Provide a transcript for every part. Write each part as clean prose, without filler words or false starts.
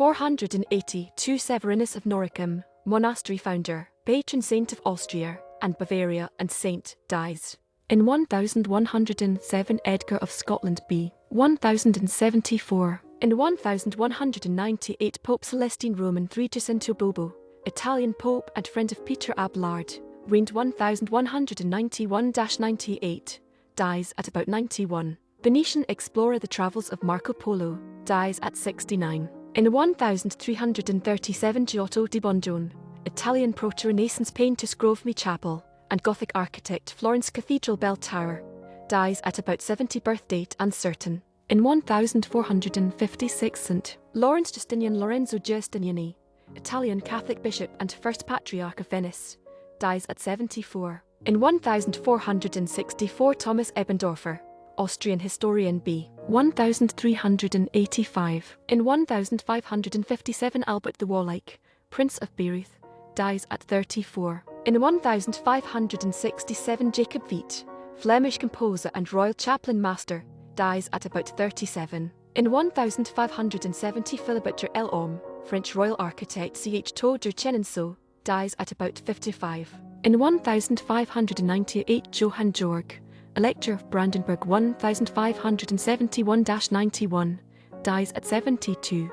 482 Severinus of Noricum, monastery founder, patron saint of Austria and Bavaria and saint, dies. In 1107 Edgar of Scotland b. 1074. In 1198 Pope Celestine III Giacinto Bobo, Italian pope and friend of Peter Abélard, reigned 1191-98, dies at about 91. Venetian explorer the Travels of Marco Polo, dies at 69. In 1337 Giotto di Bondone, Italian Proto-Renaissance painter Scrovegni Chapel and Gothic architect Florence Cathedral bell tower, dies at about 70. Birthdate uncertain. In 1456 St. Laurence Justinian Lorenzo Giustiniani, Italian Catholic bishop and first Patriarch of Venice, dies at 74. In 1464 Thomas Ebendorfer, Austrian historian b. 1385. In 1557 Albert the Warlike, Prince of Bayreuth, dies at 34. In 1567 Jacob Vaet, Flemish composer and royal chaplain master, dies at about 37. In 1570 Philibert L'Homme, French royal architect Château de Chenonceau, dies at about 55. In 1598 Johan Georg, Elector of Brandenburg 1571-91, dies at 72.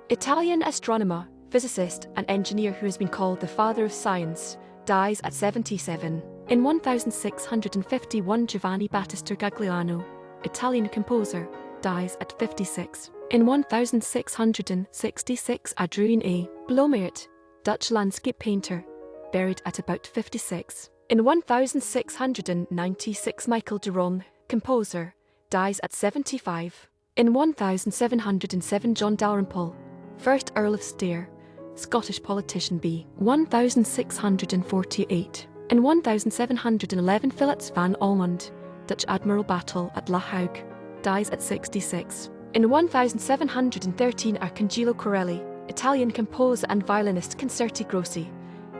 Italian astronomer, physicist and engineer who has been called the father of science, dies at 77. In 1651 Giovanni Battista Gagliano, Italian composer, dies at 56. In 1666 Adriaen A. Bloemaert, Dutch landscape painter, buried at about 56. In 1696 Michael de Ronne, composer, dies at 75. In 1707 John Dalrymple, 1st Earl of Stair, Scottish politician b. 1648. In 1711 Philip van Ormond, Dutch admiral battle at La Hague, dies at 66. In 1713 Arcangelo Corelli, Italian composer and violinist Concerti Grossi,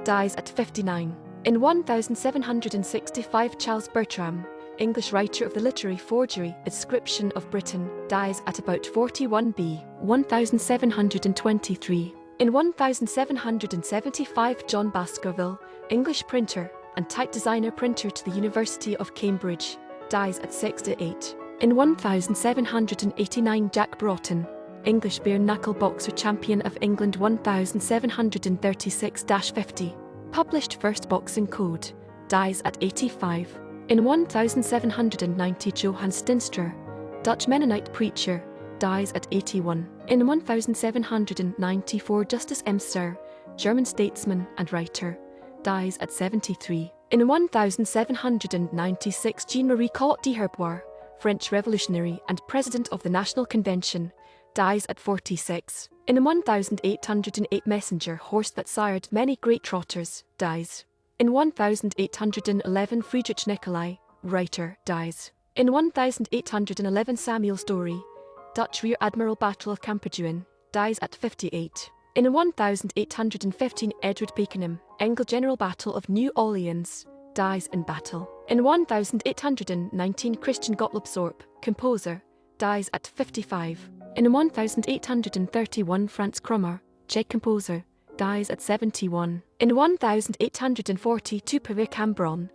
dies at 59. In 1765 Charles Bertram, English writer of the literary forgery Inscription of Britain, dies at about 41 b. 1723. In 1775 John Baskerville, English printer and type designer printer to the University of Cambridge, dies at 68. In 1789 Jack Broughton, English bare knuckle boxer champion of England 1736-50, published first boxing code, dies at 85. In 1790 Johann Stinstra, Dutch Mennonite preacher, dies at 81. In 1794 Justus Emser, German statesman and writer, dies at 73. In 1796 Jean-Marie Collot d'Herbois, French revolutionary and president of the National Convention, dies at 46. In 1808 messenger horse that sired many great trotters, dies. In 1811 Friedrich Nicolai, writer, dies. In 1811 Samuel Story, Dutch Rear Admiral Battle of Campeduin, dies at 58. In 1815 Edward Pakenham, Engle General Battle of New Orleans, dies in battle. In 1819 Christian Gottlob Sorp, composer, dies at 55. In 1831 Franz Krummer, Czech composer, dies at 71. In 1842 Pierre Cambronne,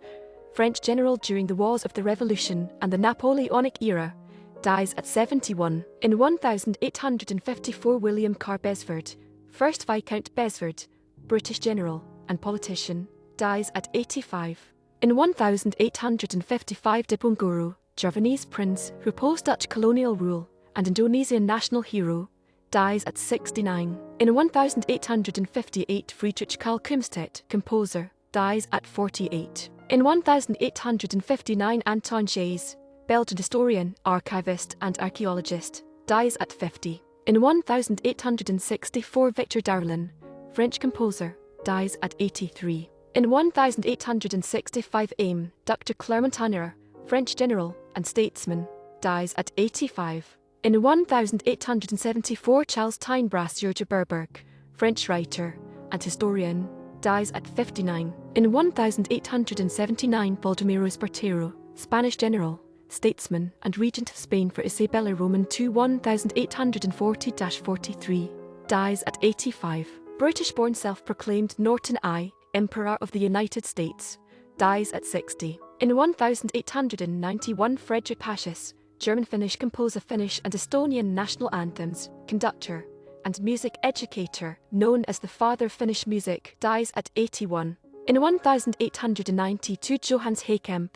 French general during the Wars of the Revolution and the Napoleonic era, dies at 71. In 1854 William Carr Besford, 1st Viscount Besford, British general and politician, dies at 85. In 1855 Diponegoro, Javanese prince who opposed Dutch colonial rule and Indonesian national hero, dies at 69. In 1858 Friedrich Karl Kumstedt, composer, dies at 48. In 1859 Anton Geyse, Belgian historian, archivist and archaeologist, dies at 50. In 1864 Victor Darlin, French composer, dies at 83. In 1865 Aime, Dr. Clermont-Tonnerre, French general and statesman, dies at 85. In 1874 Charles Tinebras de Berberg, French writer and historian, dies at 59. In 1879 Baldomero Espartero, Spanish general, statesman and regent of Spain for Isabella Roman II 1840-43, dies at 85. British-born self-proclaimed Norton I, Emperor of the United States, dies at 60. In 1891, Frederick Pacius, German-Finnish composer, Finnish and Estonian national anthems, conductor, and music educator, known as the father of Finnish music, dies at 81. In 1892, Johannes Haeckemp,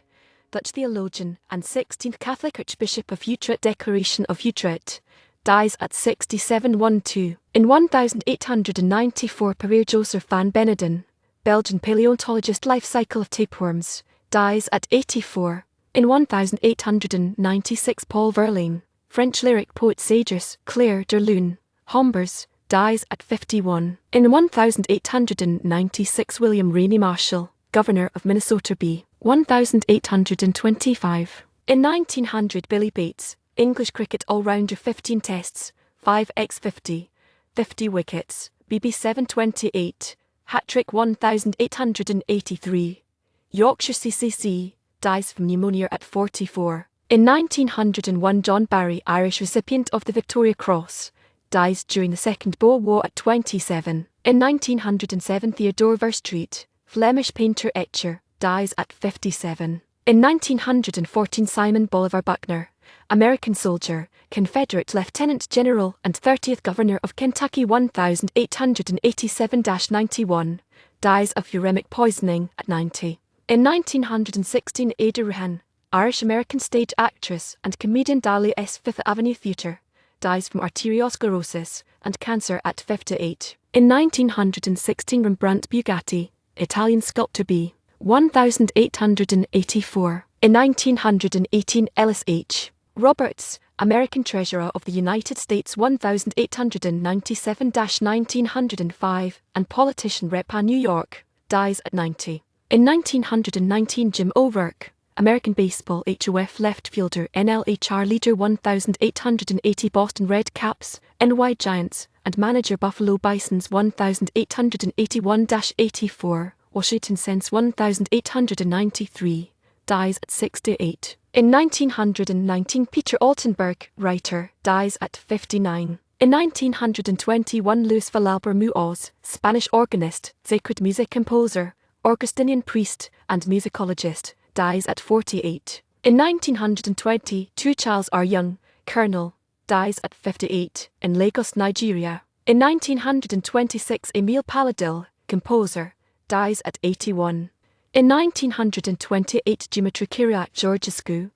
Dutch theologian and 16th Catholic Archbishop of Utrecht, Declaration of Utrecht, dies at 67. In 1894, Pierre Joseph van Beneden, Belgian paleontologist, life cycle of tapeworms, dies at 84. In 1896, Paul Verlaine, French lyric poet, sages, Claire de Lune, Hombres, dies at 51. In 1896, William Rainey Marshall, Governor of Minnesota b. 1825. In 1900, Billy Bates, English cricket all-rounder, 15 tests, 5x50, 50 wickets, BB 728, hat-trick 1883. Yorkshire CCC, dies from pneumonia at 44. In 1901, John Barry, Irish recipient of the Victoria Cross, dies during the Second Boer War at 27. In 1907, Theodore Verstraete, Flemish painter, etcher, dies at 57. In 1914, Simon Bolivar Buckner, American soldier, Confederate Lieutenant General and 30th Governor of Kentucky, 1887-91, dies of uremic poisoning at 90. In 1916, Ada Rehan, Irish-American stage actress and comedian, Dahlia S. Fifth Avenue Theatre, dies from arteriosclerosis and cancer at 58. In 1916, Rembrandt Bugatti, Italian sculptor b. 1884. In 1918, Ellis H. Roberts, American Treasurer of the United States, 1897-1905, and politician, Rep. New York, dies at 90. In 1919, Jim O'Rourke, American baseball HOF left fielder, NLHR leader, 1880, Boston Red Caps, NY Giants, and manager, Buffalo Bisons, 1881-84, Washington Sense, 1893, dies at 68. In 1919, Peter Altenburg, writer, dies at 59. In 1921, Luis Villalba Muoz, Spanish organist, sacred music composer, Augustinian priest, and musicologist, dies at 48. In 1922, Charles R. Young, colonel, dies at 58, in Lagos, Nigeria. In 1926, Emil Paladil, composer, dies at 81. In 1928, Dumitru Kyriak Georgescu,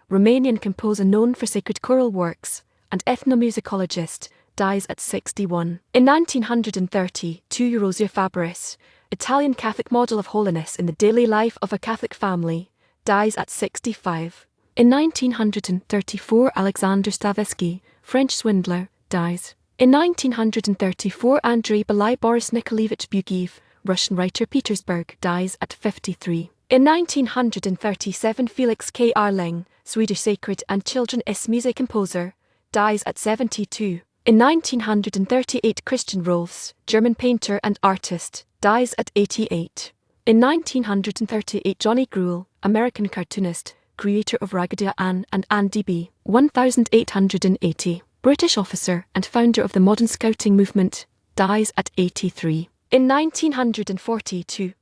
Romanian composer known for sacred choral works, and ethnomusicologist, dies at 61. In 1930, Euros Fabris, Italian Catholic model of holiness in the daily life of a Catholic family, dies at 65. In 1934, Alexander Stavesky, French swindler, dies. In 1934, Andrei Belai Boris Nikolaevich Bugiev, Russian writer, Petersburg, dies at 53. In 1937, Felix K. Arling, Swedish sacred and children's music composer, dies at 72. In 1938, Christian Rolfs, German painter and artist, dies at 88. In 1938, Johnny Gruelle, American cartoonist, creator of Raggedy Ann and Andy B. 1880, British officer and founder of the modern scouting movement, dies at 83. In 1942,